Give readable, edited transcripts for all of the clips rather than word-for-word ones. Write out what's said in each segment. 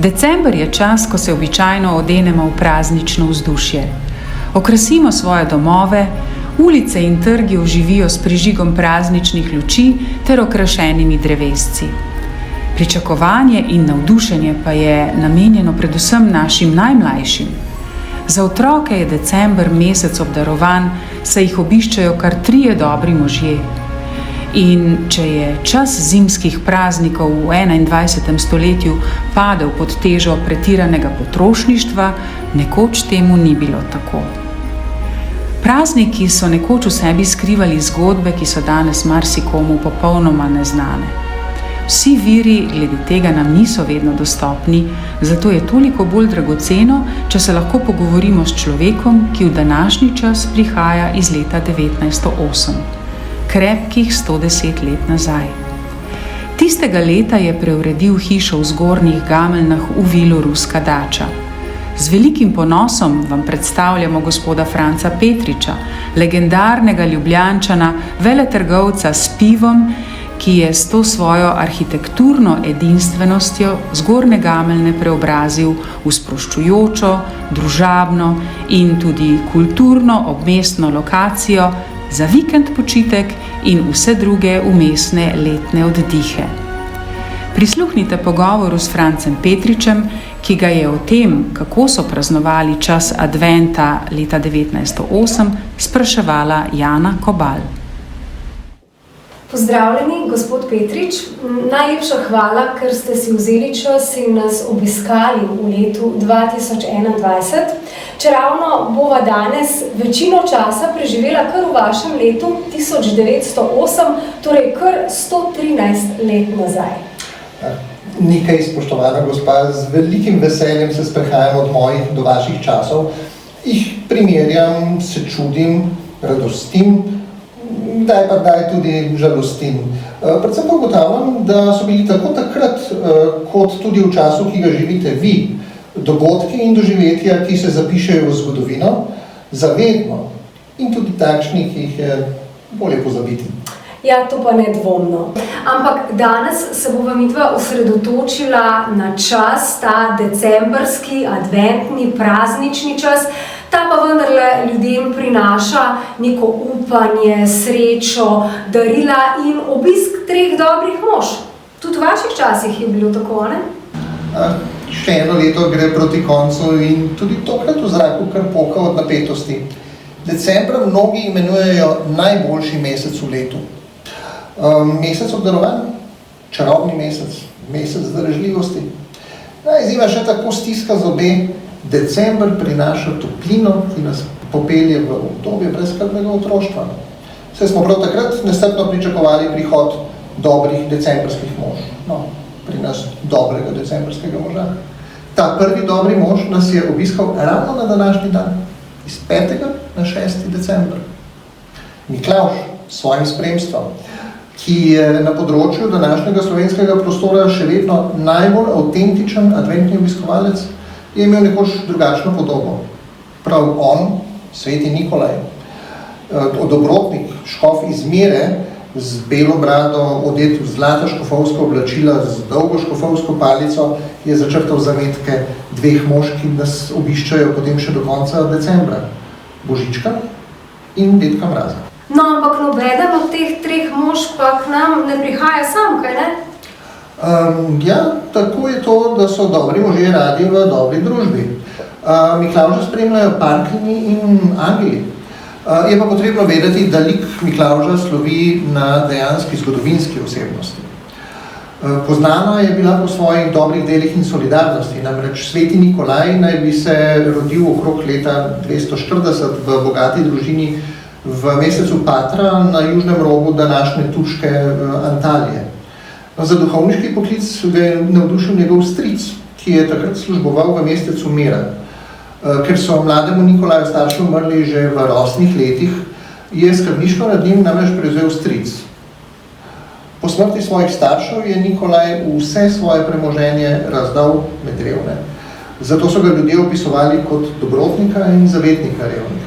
December je čas, ko se običajno odenemo v praznično vzdušje. Okrasimo svoje domove, ulice in trgi oživijo s prižigom prazničnih luči ter okrašenimi drevesci. Pričakovanje in navdušenje pa je namenjeno predvsem našim najmlajšim. Za otroke je december mesec obdarovanj, saj jih obiščejo kar 3 dobri možje. In če je čas zimskih praznikov v 21. stoletju padel pod težo pretiranega potrošništva, nekoč temu ni bilo tako. Prazniki so nekoč v sebi skrivali zgodbe, ki so danes marsikomu popolnoma neznane. Vsi viri glede tega nam niso vedno dostopni, zato je toliko bolj dragoceno, če se lahko pogovorimo s človekom, ki v današnji čas prihaja iz leta 1908. Krepkih 110 let nazaj. Tistega leta je preuredil hišo v Zgornjih Gameljnah v vilu Ruska dača. Z velikim ponosom vam predstavljamo gospoda Franca Petriča, legendarnega Ljubljančana, veletrgovca s pivom, ki je s to svojo arhitekturno edinstvenostjo Zgornje Gameljne preobrazil v sproščujočo, družabno in tudi kulturno obmestno lokacijo za vikend počitek in vse druge vmesne letne oddihe. Prisluhnite pogovoru s Francem Petričem, ki ga je o tem, kako so praznovali čas adventa leta 1908, spraševala Jana Kobal. Pozdravljeni, gospod Petrič. Najlepša hvala, ker ste si vzeli čas in nas obiskali v letu 2021. Čeravno bova danes večino časa preživela kar v vašem letu 1908, torej kar 113 let nazaj. Nekaj, spoštovana gospa, z velikim veseljem se sprehajam od mojih do vaših časov. Jih primerjam, se čudim, radostim, kdaj pa kdaj tudi žalostim. Predvsem pa ugotavljam, da so bili tako takrat, kot tudi v času, ki ga živite vi, dogodki in doživetja, ki se zapišejo v zgodovino, zavedno in tudi takšni, ki jih je bolje pozabiti. Ja, to pa nedvomno. Ampak danes se bova midva osredotočila na čas, ta decembrski, adventni, praznični čas. Ta pa vendarle ljudem prinaša neko upanje, srečo, darila in obisk 3 dobrih mož. Tudi v vaših časih je bilo tako, ne? Še eno leto gre proti koncu in tudi tokrat v zraku kar poka od napetosti. Decembra mnogi imenujejo najboljši mesec v letu. Mesec obdarovanj, čarobni mesec, mesec darežljivosti. Najziva še tako stiska zobe. December prinaša toplino, ki nas popelje v obdobje brezskrbnega otroštva. Saj smo prav takrat nestrpno pričakovali prihod dobrih decembrskih mož. No, pri nas dobrega decembrskega moža. Ta prvi dobri mož nas je obiskal ravno na današnji dan, iz 5. na 6. december. Miklavž s svojim spremstvom, ki je na področju današnjega slovenskega prostora še vedno najbolj avtentičen adventni obiskovalec, je imel nekoč drugačno podobo. Prav on, sveti Nikolaj, dobrotnik, škof iz Mire, z belo brado, odet v zlata škofovska oblačila, z dolgo škofovsko palico, je začrtal zametke 2 mož, ki nas obiščajo potem še do konca decembra. Božička in Dedka Mraza. No, ampak nobeden od teh 3 mož pa k nam ne prihaja sam, kaj ne? Ja, tako je to, da so dobri možje radi v dobri družbi. Miklavža spremljajo parklini in angeli. Je pa potrebno vedeti, da lik Miklavža slovi na dejanski zgodovinski osebnosti. Poznana je bila po svojih dobrih delih in solidarnosti, namreč sveti Nikolaj naj bi se rodil okrog leta 240 v bogati družini v mesecu Patra na južnem robu današnje turške Antalije. Za duhovniški poklic ga je navdušil njegov stric, ki je takrat služboval v mestecu Mira. Ker so mlademu Nikolaju starši umrli že v rosnih letih, je skrbništvo nad njim namreč prevzel stric. Po smrti svojih staršev je Nikolaj vse svoje premoženje razdal med revne. Zato so ga ljudje opisovali kot dobrotnika in zavetnika revnih.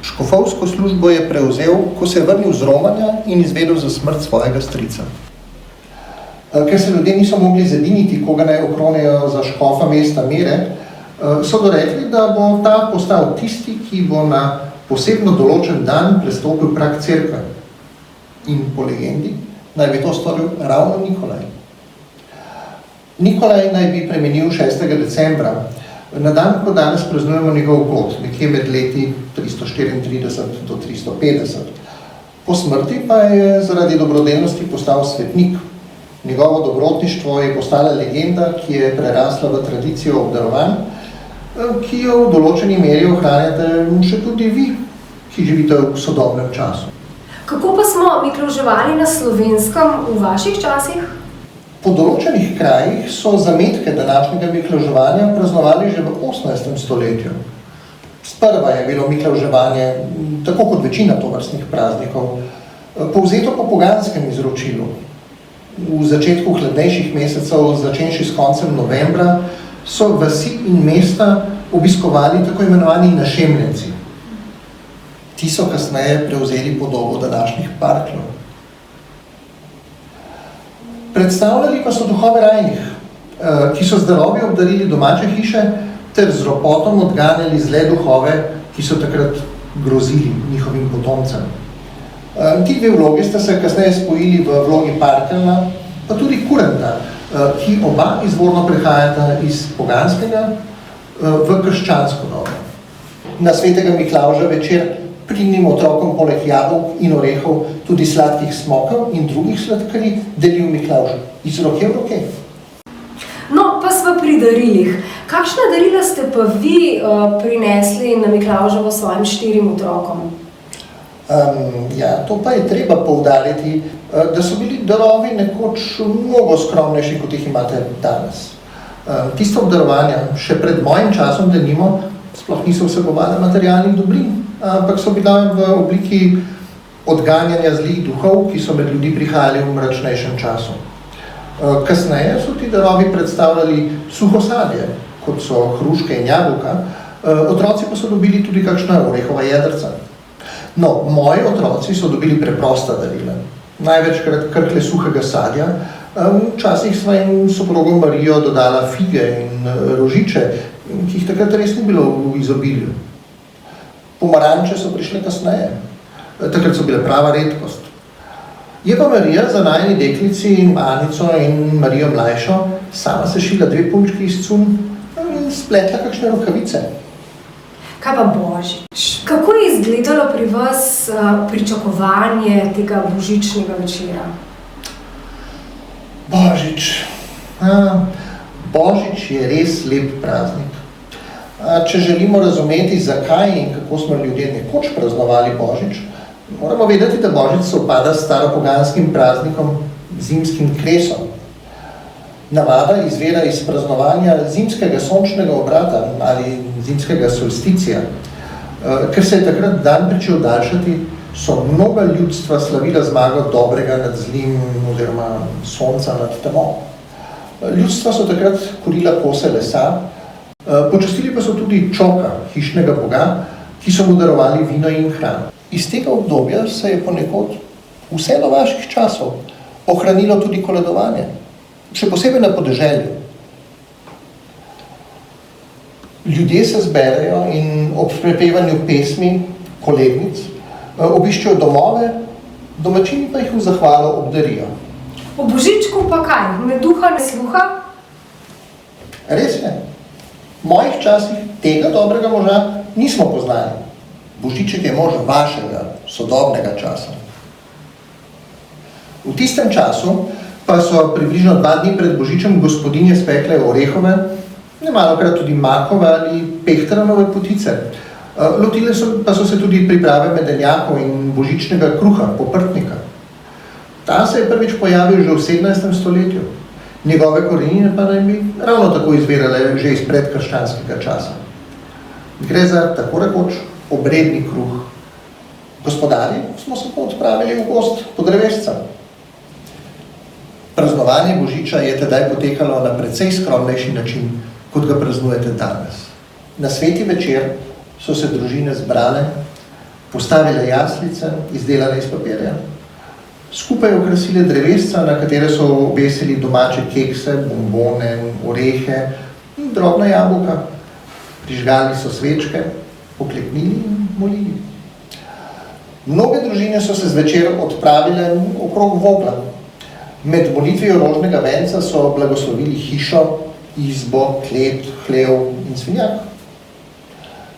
Škofovsko službo je prevzel, ko se je vrnil z romanja in izvedel za smrt svojega strica. Ker se ljudje niso mogli zediniti, koga naj okronijo za škofa mesta Mere, so dorekli, da bo ta postal tisti, ki bo na posebno določen dan prestopil prag cerkve. In po legendi naj bi to storil ravno Nikolaj. Nikolaj naj bi premenil 6. decembra, na dan, ko danes praznujemo njegov god, nekje med leti 334 do 350. Po smrti pa je zaradi dobrodelnosti postal svetnik. Njegovo dobrotništvo je postala legenda, ki je prerasla v tradicijo obdarovanj, ki jo v določeni meri ohranjate še tudi vi, ki živite v sodobnem času. Kako pa smo miklavževali na Slovenskem v vaših časih? Po določenih krajih so zametke današnjega miklavževanja praznovali že v 18. stoletju. Sprva je bilo miklavževanje, tako kot večina tovrstnih praznikov, povzeto po poganskem izročilu. V začetku hladnejših mesecev, začenši s koncem novembra, so vasi in mesta obiskovali tako imenovani našemljenci. Ti so kasneje prevzeli podobo današnjih parkljev. Predstavljali pa so duhove rajnih, ki so z darovi obdarili domače hiše ter z ropotom odganjali zle duhove, ki so takrat grozili njihovim potomcem. Ti dve vlogi sta se kasneje spojili v vlogi parkeljna, pa tudi kurenta, ki oba izvorno prehajata iz poganskega v krščansko dobo. Na svetega Miklavža večer pridnim otrokom poleg jabolk in orehov tudi sladkih smokov in drugih sladkarij delil Miklavž iz roke v roke. No, pa sva pri darilih. Kakšna darila ste pa vi prinesli na Miklavževo svojim 4 otrokom? To pa je treba poudariti, da so bili darovi nekoč mnogo skromnejši, kot jih imate danes. Tiste obdarovanja, še pred mojim časom, denimo, sploh niso vsebovale materialnih dobrin, ampak so bila v obliki odganjanja zlih duhov, ki so med ljudi prihajali v mračnejšem času. Kasneje so ti darovi predstavljali suho sadje, kot so hruške in jabolka, otroci pa so dobili tudi kakšna orehova jedrca. No, moji otroci so dobili preprosta darila. Največkrat krhlje suhega sadja, včasih sva jim soprogo Marijo dodala fige in rožiče, ki jih takrat res ni bilo v izobilju. Pomaranče so prišle kasneje, takrat so bile prava redkost. Je pa Marija za najini deklici, Anico in Marijo mlajšo, sama sešila 2 punčki iz cunj in spletla kakšne rokavice. Kaj pa Božič? Kako je izgledalo pri vas pričakovanje tega božičnega večera? Božič. Božič je res lep praznik. Če želimo razumeti, zakaj in kako smo ljudje nekoč praznovali Božič, moramo vedeti, da Božič sovpada s staropoganskim praznikom, zimskim kresom. Navada izvira iz praznovanja zimskega sončnega obrata ali zimskega solsticija. Ker se je takrat dan pričel daljšati, so mnoga ljudstva slavila zmago dobrega nad zlim oziroma sonca nad temo. Ljudstva so takrat kurila kose lesa, počastili pa so tudi čoka, hišnega boga, ki so mu darovali vino in hrano. Iz tega obdobja se je ponekod vse do vaših časov ohranilo tudi koledovanje, še posebej na podeželju. Ljudje se zberejo in ob prepevanju pesmi, kolednic, obiščejo domove, domačini pa jih v zahvalo obdarijo. O Božičku pa kaj? Ne duha, ne sluha? Res je. V mojih časih tega dobrega moža nismo poznali. Božiček je mož vašega, sodobnega časa. V tistem času pa so približno 2 dni pred Božičem gospodinje spekle orehove, nemalokrat tudi makove ali pehtranove potice. Lotile pa so se tudi priprave medenjakov in božičnega kruha, poprtnika. Ta se je prvič pojavil že v 17. stoletju. Njegove korenine pa naj bi ravno tako izvirale že iz predkrščanskega časa. Gre za tako rekoč obredni kruh. Gospodari smo se pa odpravili v gozd po drevesca. Praznovanje Božiča je tedaj potekalo na precej skromnejši način, kot ga praznujete danes. Na sveti večer so se družine zbrale, postavile jaslice, izdelane iz papirja, Skupaj okrasili drevesca, na katere so obesili domače kekse, bombone, orehe in drobna jabolka. Prižgali so svečke, pokleknili in molili. Mnoge družine so se zvečer odpravile okrog vogla. Med molitvijo rožnega venca so blagoslovili hišo, izbo, klet, hlev in svinjak.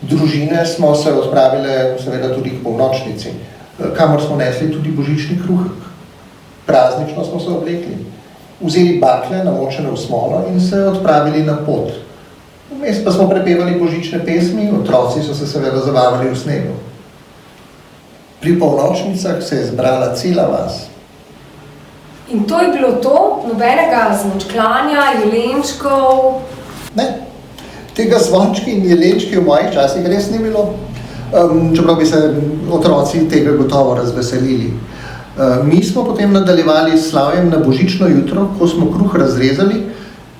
Družine smo se odpravile seveda tudi k polnočnici, kamor smo nesli tudi božični kruhek. Praznično smo se oblekli, vzeli bakle, namočene v smolo in se odpravili na pot. Vmes pa smo prepevali božične pesmi, otroci so se seveda zabavali v snegu. Pri polnočnicah se je zbrala cela vas. In to je bilo to? Nobenega zvončklanja, jelenčkov? Ne, tega zvončki in jelenčki v mojih časih res ni bilo. Čeprav bi se otroci tega gotovo razveselili. Mi smo potem nadaljevali s slavjem na božično jutro, ko smo kruh razrezali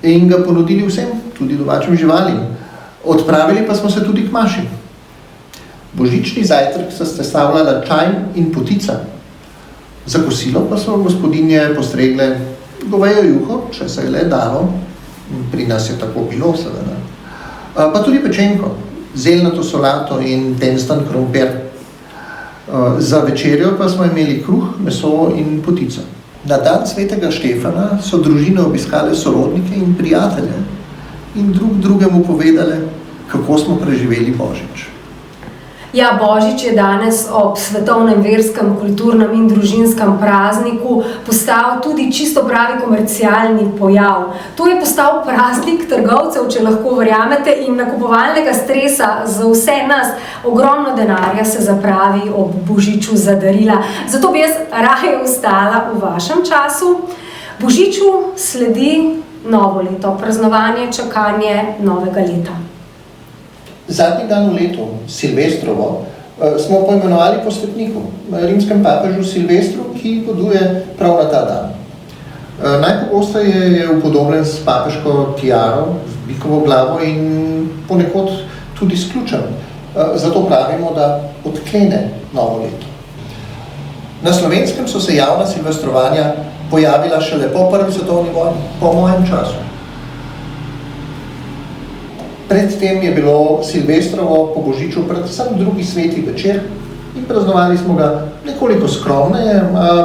in ga ponudili vsem, tudi domačim živalim. Odpravili pa smo se tudi k maši. Božični zajtrk se sestavljala čaj in potica. Za kosilo pa so gospodinje postregle govejo juho, če se je le dalo, pri nas je tako bilo seveda, pa tudi pečenko, zeljnato solato in tenstan krompir. Za večerjo pa smo imeli kruh, meso in potico. Na dan svetega Štefana so družine obiskale sorodnike in prijatelje in drug drugemu povedale, kako smo preživeli Božič. Ja, Božič je danes ob svetovnem verskem, kulturnem in družinskem prazniku postal tudi čisto pravi komercialni pojav. To je postal praznik trgovcev, če lahko verjamete, in nakupovalnega stresa za vse nas. Ogromno denarja se zapravi ob Božiču za darila. Zato bi jaz raje ostala v vašem času. Božiču sledi novo leto, praznovanje, čakanje novega leta. Zadnji dan v letu, Silvestrovo, smo poimenovali po svetniku, rimskem papežu Silvestru, ki goduje prav na ta dan. Najpogosteje je upodobljen s papeško tiaro, z bikovo glavo in ponekod tudi s ključem. Zato pravimo, da odklene novo leto. Na Slovenskem so se javna silvestrovanja pojavila šele po prvi svetovni vojni, po mojem času. Predtem je bilo Silvestrovo po Božiču predvsem drugi sveti večer in praznovali smo ga nekoliko skromneje,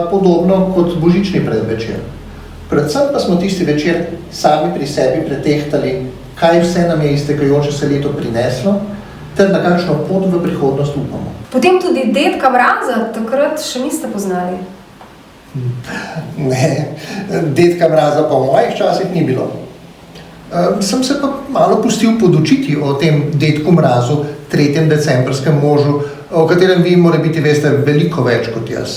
podobno kot božični predvečer. Predvsem pa smo tisti večer sami pri sebi pretehtali, kaj vse nam je iztekajoče se leto prineslo, ter na kakšno pot v prihodnost upamo. Potem tudi dedka Mraza takrat še niste poznali? Ne, dedka Mraza pa v mojih časih ni bilo. Sem se pa malo pustil podučiti o tem dedku Mrazu, 3. decembrskem možu, o katerem vi morebiti veste veliko več kot jaz.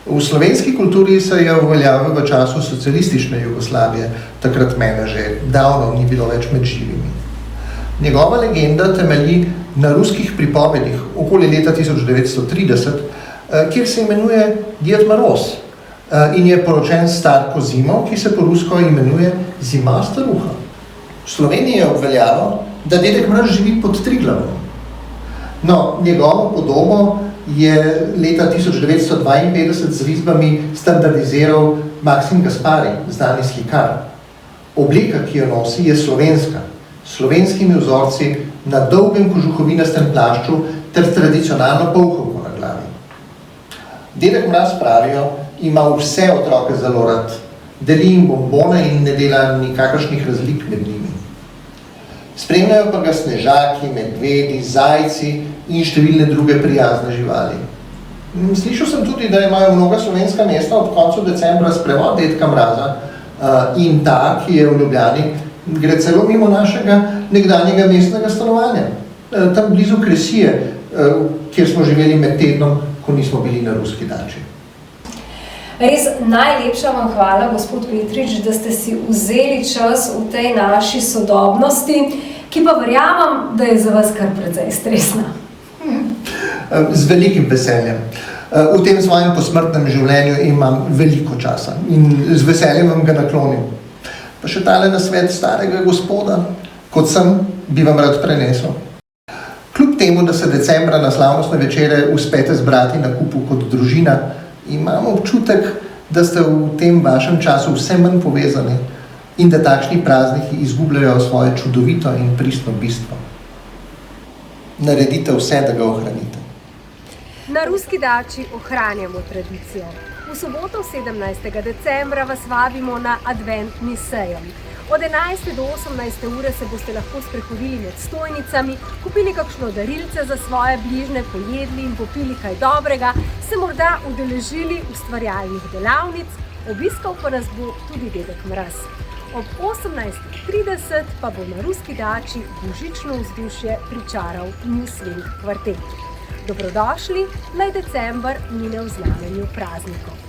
V slovenski kulturi se je uveljavil v času socialistične Jugoslavije, takrat mene že davno ni bilo več med živimi. Njegova legenda temelji na ruskih pripovedih okoli leta 1930, kjer se imenuje Djed Moroz in je poročen s starko Zimo, ki se po rusko imenuje Zima staruha. V Sloveniji je obveljalo, da dedek Mraz živi pod Triglavom. No, njegovo podobo je leta 1952 z risbami standardiziral Maksim Gaspari, znani slikar. Obleka, ki jo nosi, je slovenska, s slovenskimi vzorci na dolgem kožuhovinastem plašču ter tradicionalno polhovko na glavi. Dedek Mraz, pravijo, ima vse otroke zelo rad, deli jim bombone in ne dela nikakršnih razlik med njimi. Spremljajo pa ga snežaki, medvedi, zajci in številne druge prijazne živali. Slišal sem tudi, da imajo mnoga slovenska mesta ob koncu decembra sprevod dedka Mraza in ta, ki je v Ljubljani, gre celo mimo našega nekdanjega mestnega stanovanja. Tam blizu Kresije, kjer smo živeli med tednom, ko nismo bili na ruski dači. Res najlepša vam hvala, gospod Petrič, da ste si vzeli čas v tej naši sodobnosti, ki pa verjamem, da je za vas kar precej stresna. Z velikim veseljem. V tem svojem posmrtnem življenju imam veliko časa in z veseljem vam ga naklonim. Pa še tale nasvet starega gospoda, kot sem, bi vam rad prenesel. Kljub temu, da se decembra na slavnostne večere uspete zbrati na kupu kot družina imam občutek, da ste v tem vašem času vse manj povezani in da takšni prazniki izgubljajo svoje čudovito in pristno bistvo. Naredite vse, da ga ohranite. Na Ruski dači ohranjamo tradicijo. V soboto 17. decembra vas vabimo na adventni sejem. Od 11. do 18. ure se boste lahko sprehodili med stojnicami, kupili kakšno darilce za svoje bližne, pojedli in popili kaj dobrega, se morda udeležili ustvarjalnih delavnic, obiskal pa nas bo tudi dedek Mraz. Ob 18:30 pa bo na Ruski dači božično vzdušje pričaral New Swing kvartet. Dobrodošli, naj december mine v znamenju praznikov.